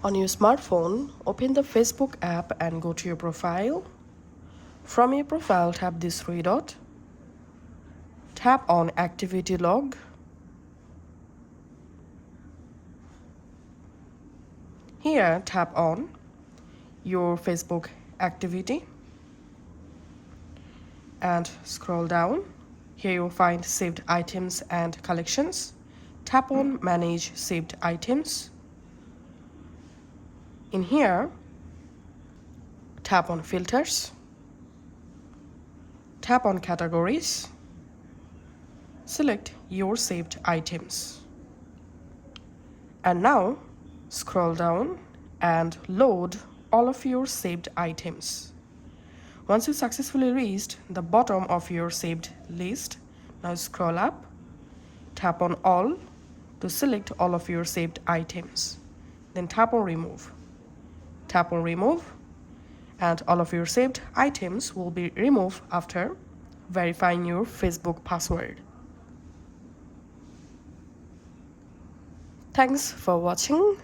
On your smartphone, open the Facebook app and go to your profile. From your profile, tap this three dot. Tap on Activity Log. Here, tap on your Facebook activity and scroll down. Here you'll find saved items and collections. Tap on Manage Saved Items. In here, tap on Filters. Tap on Categories. Select your saved items. And now, scroll down and load all of your saved items. Once you successfully reached the bottom of your saved list, now scroll up, tap on All to select all of your saved items. Then tap on Remove. Tap on Remove, and all of your saved items will be removed after verifying your Facebook password. Thanks for watching.